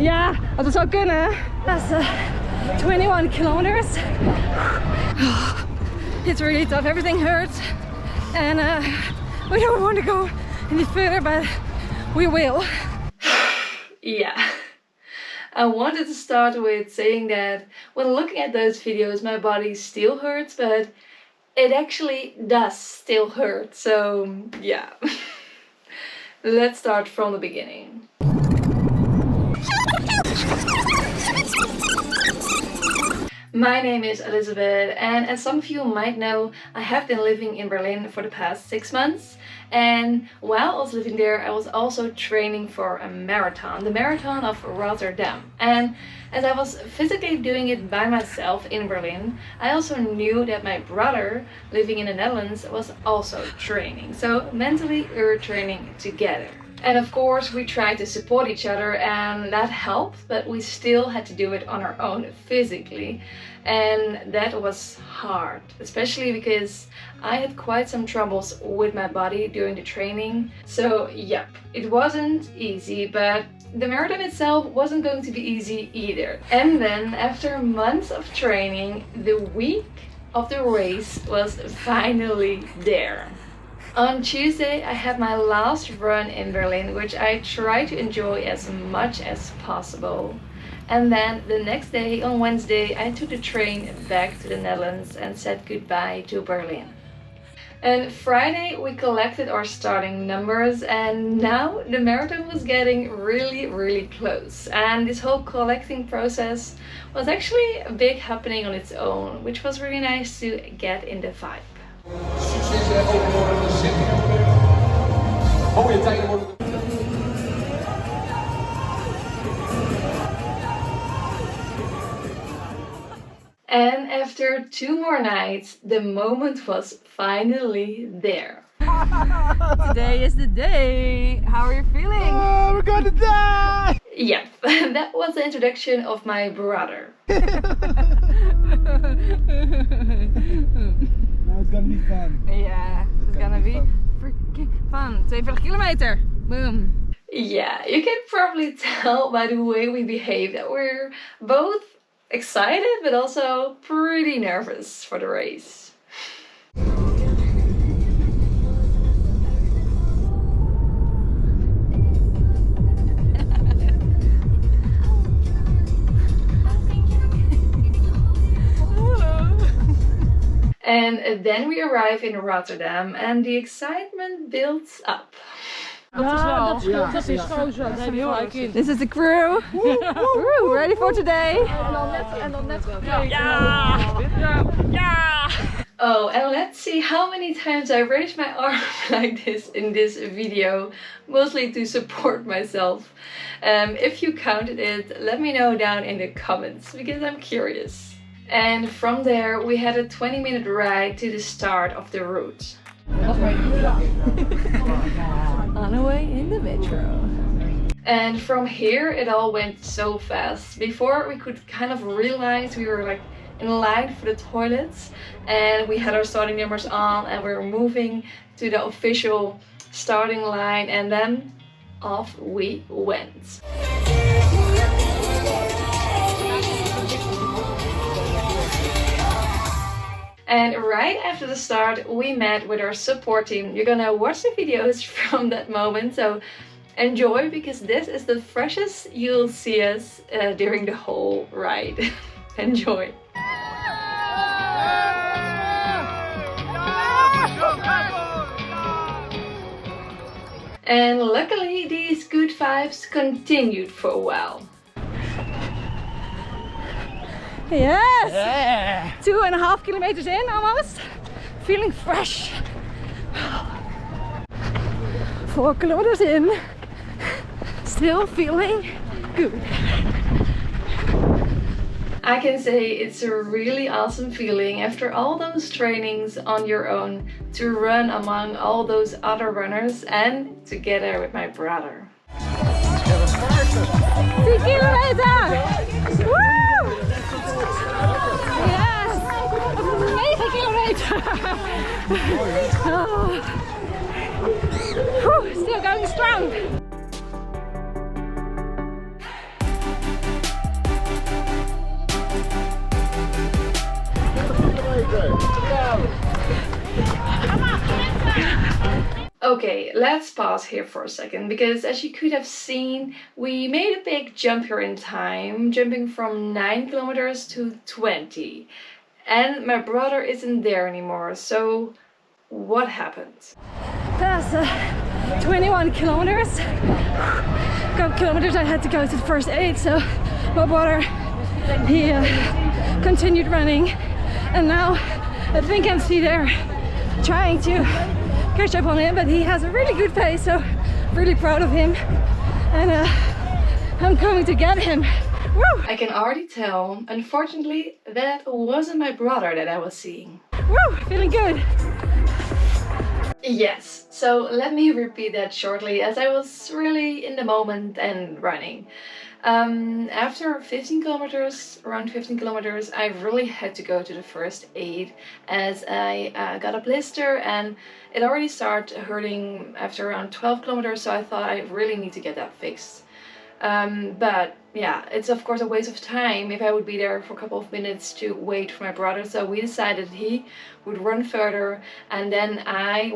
Ja, als het zou kunnen. That's 21 kilometers. It's really tough. Everything hurts. And we don't want to go any further, but we will. Yeah. I wanted to start with saying that when looking at those videos, my body still hurts, but it actually does still hurt. So yeah. Let's start from the beginning. My name is Elizabeth, and as some of you might know, I have been living in Berlin for the past 6 months. And while I was living there, I was also training for a marathon, the Marathon of Rotterdam. And as I was physically doing it by myself in Berlin, I also knew that my brother, living in the Netherlands, was also training. So mentally we were training together. And of course we tried to support each other, and that helped, but we still had to do it on our own physically. And that was hard, especially because I had quite some troubles with my body during the training. So yep, it wasn't easy, but the marathon itself wasn't going to be easy either. And then after months of training, the week of the race was finally there. On Tuesday I had my last run in Berlin, which I tried to enjoy as much as possible. And then the next day, on Wednesday, I took the train back to the Netherlands and said goodbye to Berlin. And Friday we collected our starting numbers, and now the marathon was getting really close. And this whole collecting process was actually a big happening on its own, which was really nice to get in the vibe. Succes en overmorgen de Sydney. Mooie tijden worden. And after 2 more nights, the moment was finally there. Today is the day. How are you feeling? Oh, we're gonna die! Yep, that was the introduction of my brother. Now it's gonna be fun. Yeah, it's gonna be freaking fun. 42 kilometer. Boom. Yeah, you can probably tell by the way we behave that we're both excited but also pretty nervous for the race. And then we arrive in Rotterdam and the excitement builds up. This is the crew. Woo, ready for today? Oh, and let's see how many times I raised my arm like this in this video, mostly to support myself. If you counted it, let me know down in the comments, because I'm curious. And from there we had a 20-minute ride to the start of the route. On our way in the metro. And from here it all went so fast. Before we could kind of realize we were like in line for the toilets, and we had our starting numbers on and we were moving to the official starting line, and then off we went. And right after the start we met with our support team. You're gonna watch the videos from that moment, so enjoy, because this is the freshest you'll see us during the whole ride. Enjoy! And luckily these good vibes continued for a while. Yes! Yeah! 2.5 kilometers in almost. Feeling fresh. 4 kilometers in. Still feeling good. I can say it's a really awesome feeling after all those trainings on your own to run among all those other runners and together with my brother. 10 kilometer! Woo! Yes! 9 kilometer! Oh. Whew, still going strong! Okay, let's pause here for a second, because as you could have seen, we made a big jump here in time, jumping from 9 kilometers to 20. And my brother isn't there anymore, so what happened? That's 21 kilometers. A couple kilometers I had to go to the first aid, so my brother, he continued running, and now I think I'm still there trying to catch up on him, but he has a really good pace, so really proud of him, and I'm coming to get him. Woo! I can already tell, unfortunately, that wasn't my brother that I was seeing. Woo! Feeling good. Yes, so let me repeat that shortly, as I was really in the moment and running. After 15 kilometers, around 15 kilometers, I really had to go to the first aid, as I got a blister and it already started hurting after around 12 kilometers, so I thought I really need to get that fixed. But yeah, it's of course a waste of time if I would be there for a couple of minutes to wait for my brother, so we decided he would run further, and then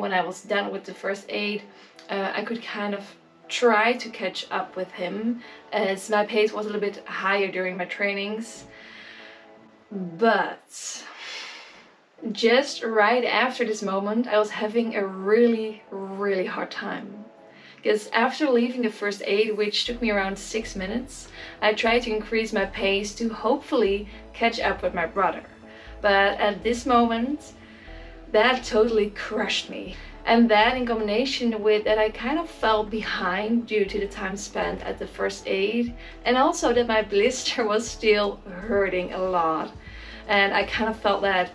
when I was done with the first aid, I could kind of try to catch up with him, as my pace was a little bit higher during my trainings. But just right after this moment, I was having a really hard time. Because after leaving the first aid, which took me around 6 minutes, I tried to increase my pace to hopefully catch up with my brother. But at this moment, that totally crushed me. And that, in combination with that, I kind of fell behind due to the time spent at the first aid, and also that my blister was still hurting a lot. And I kind of felt that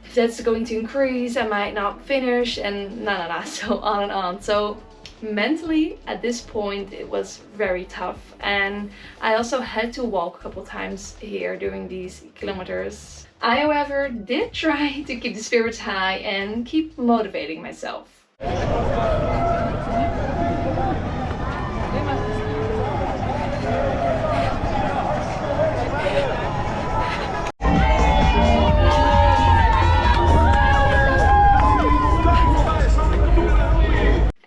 if that's going to increase, I might not finish, and so on and on. So mentally at this point it was very tough, and I also had to walk a couple times here during these kilometers. I, however, did try to keep the spirits high and keep motivating myself.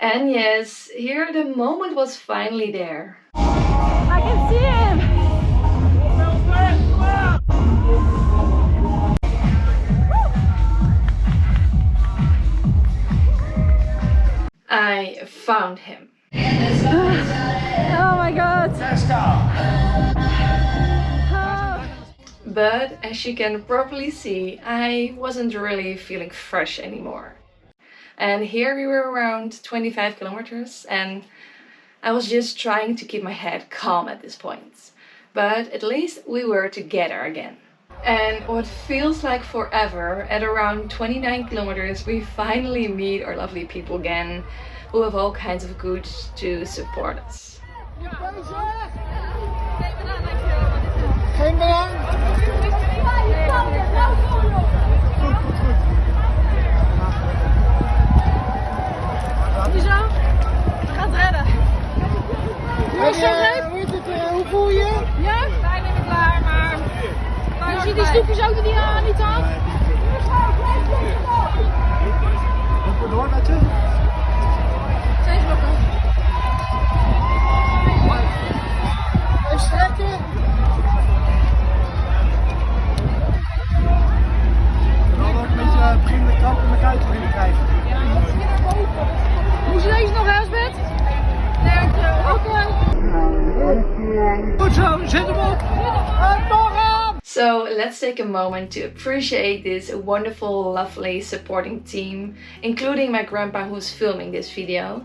And yes, here the moment was finally there. I can see him! I found him. Oh my god! But as you can probably see, I wasn't really feeling fresh anymore. And here we were around 25 kilometers, and I was just trying to keep my head calm at this point. But at least we were together again. And what feels like forever, at around 29 kilometers, we finally meet our lovely people again, who have all kinds of goods to support us. Geen belang. Hoezo? We gaan het redden. Hoe voel je? Ja? Bijna niet klaar, maar... Je ziet die stoepjes ook die aan niet af. Lopen door met je. 2 blokken. Even strekken. Dan ook een beetje beginnen kramp in de kuit beginnen krijgen. Moest je deze nog huisbed? Nee, oké. Goed zo, zet hem op. Nog aan! So let's take a moment to appreciate this wonderful, lovely supporting team, including my grandpa who's filming this video.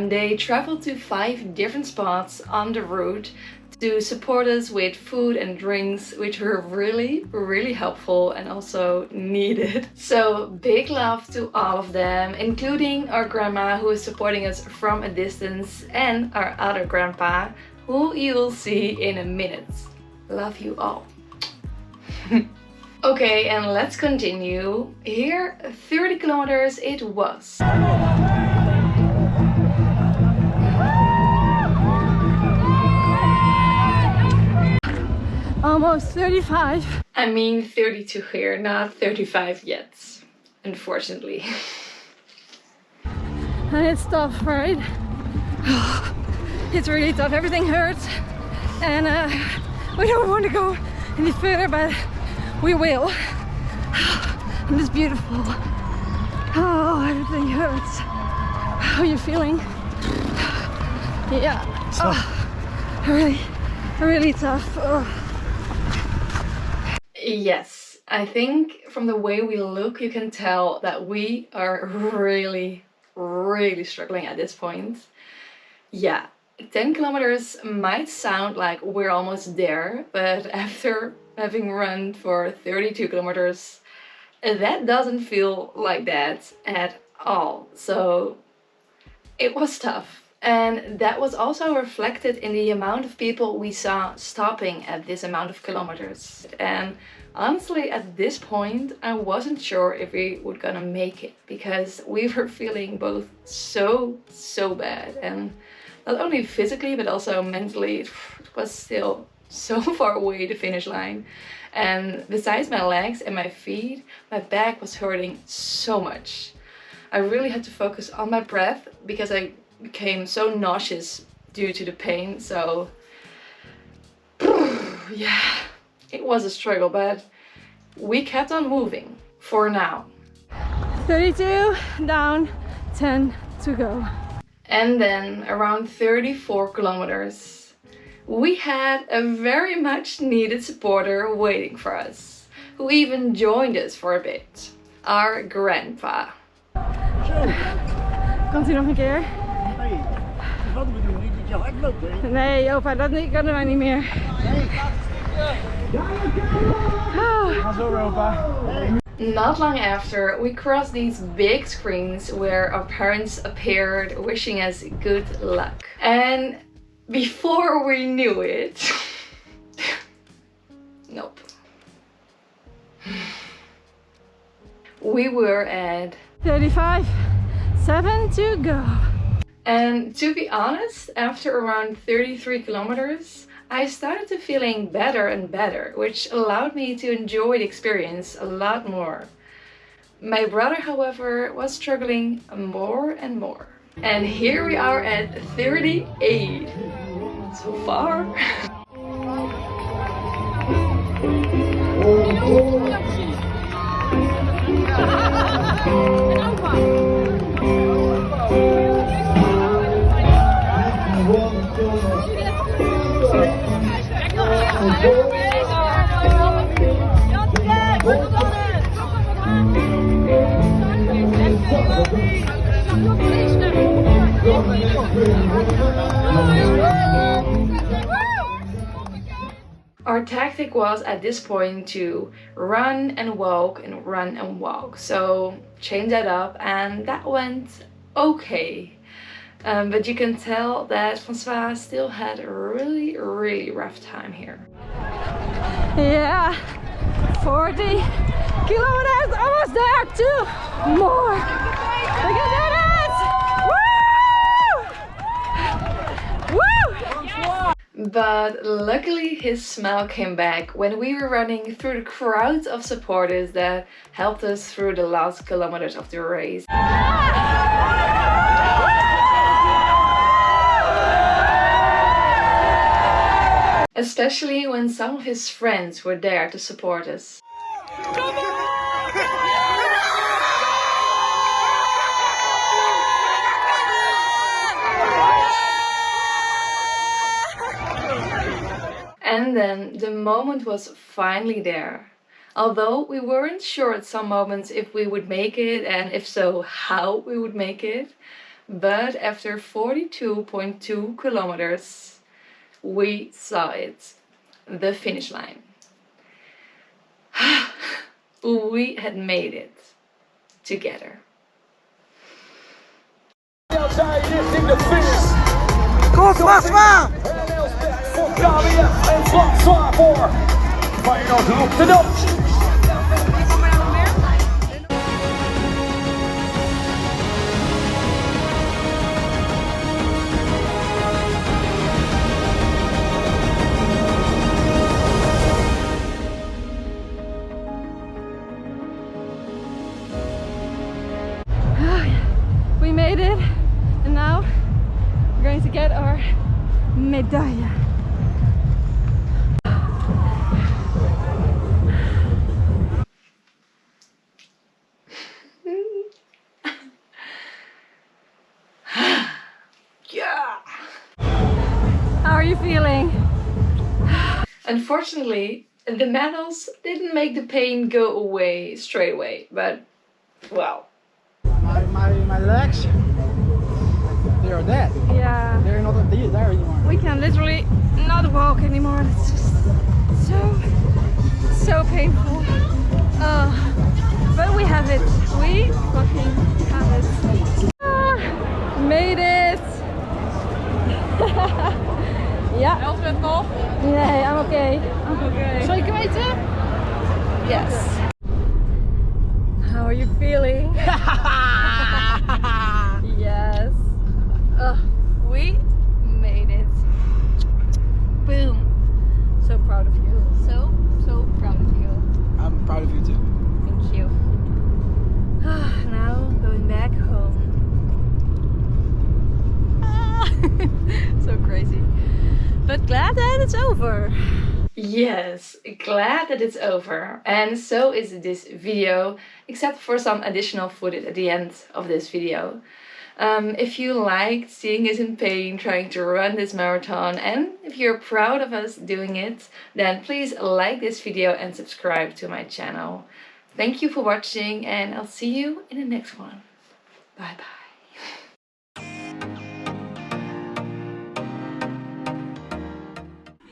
They traveled to 5 different spots on the route to support us with food and drinks, which were really helpful and also needed. So big love to all of them, including our grandma who is supporting us from a distance, and our other grandpa, who you will see in a minute. Love you all. Okay, and let's continue. Here, 30 kilometers it was. Allemaal almost 35. I mean 32 here, not 35 yet, unfortunately. And it's tough, right? It's really tough. Everything hurts, and we don't want to go any further, but we will. And it's beautiful. Oh, everything hurts. How are you feeling? Yeah. Oh, really tough. Oh. Yes, I think from the way we look, you can tell that we are really struggling at this point. Yeah, 10 kilometers might sound like we're almost there, but after having run for 32 kilometers, that doesn't feel like that at all. So it was tough. And that was also reflected in the amount of people we saw stopping at this amount of kilometers. And honestly, at this point, I wasn't sure if we were gonna make it, because we were feeling both so bad. And not only physically, but also mentally, it was still so far away the finish line. And besides my legs and my feet, my back was hurting so much. I really had to focus on my breath because I became so nauseous due to the pain. So yeah, it was a struggle, but we kept on moving for now. 32 down, 10 to go. And then around 34 kilometers, we had a very much needed supporter waiting for us, who even joined us for a bit. Our grandpa. Komt u nog een keer? Nee, wat we doen, niet dat je hard loopt, hè? Nee, opa, dat kunnen wij niet meer. Ga zo, opa. Not long after, we crossed these big screens where our parents appeared wishing us good luck. And before we knew it, nope. We were at 35, 7 to go. And to be honest, after around 33 kilometers, I started to feeling better and better, which allowed me to enjoy the experience a lot more. My brother, however, was struggling more and more. And here we are at 38. So far. Our tactic was at this point to run and walk and run and walk. So change that up, and that went okay. But you can tell that Francois still had a really rough time here. Yeah, 40 kilometers, almost there, 2 more. We can do this! Woo! Woo! But luckily his smile came back when we were running through the crowds of supporters that helped us through the last kilometers of the race. Especially when some of his friends were there to support us. And then the moment was finally there. Although we weren't sure at some moments if we would make it, and if so, how we would make it. But after 42.2 kilometers, we saw it. The finish line. We had made it together. Outside is in the finish. Goed, François! Voor KWF en François voor Feyenoord Rotterdam. get our medaille. Yeah. How are you feeling? Unfortunately, the medals didn't make the pain go away straight away, but well. My legs, they are dead. Yeah. They're not there anymore. We can literally not walk anymore. It's just so painful. But we have it. We fucking have it. Made it. Ja. Elfred nog? Nee, I'm okay. Zeker weten? Yes. How are you feeling? Yes. We made it. Boom. So proud of you. So proud of you. I'm proud of you too. Thank you. Now going back home. So crazy. But glad that it's over. Yes, glad that it's over. And so is this video, except for some additional footage at the end of this video. If you liked seeing us in pain trying to run this marathon, and if you're proud of us doing it, then please like this video and subscribe to my channel. Thank you for watching, and I'll see you in the next one. Bye bye.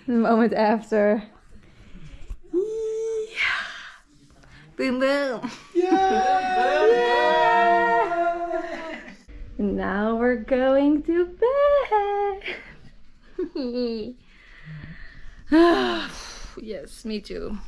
The moment after. Boom boom. Now we're going to bed. Yes, me too.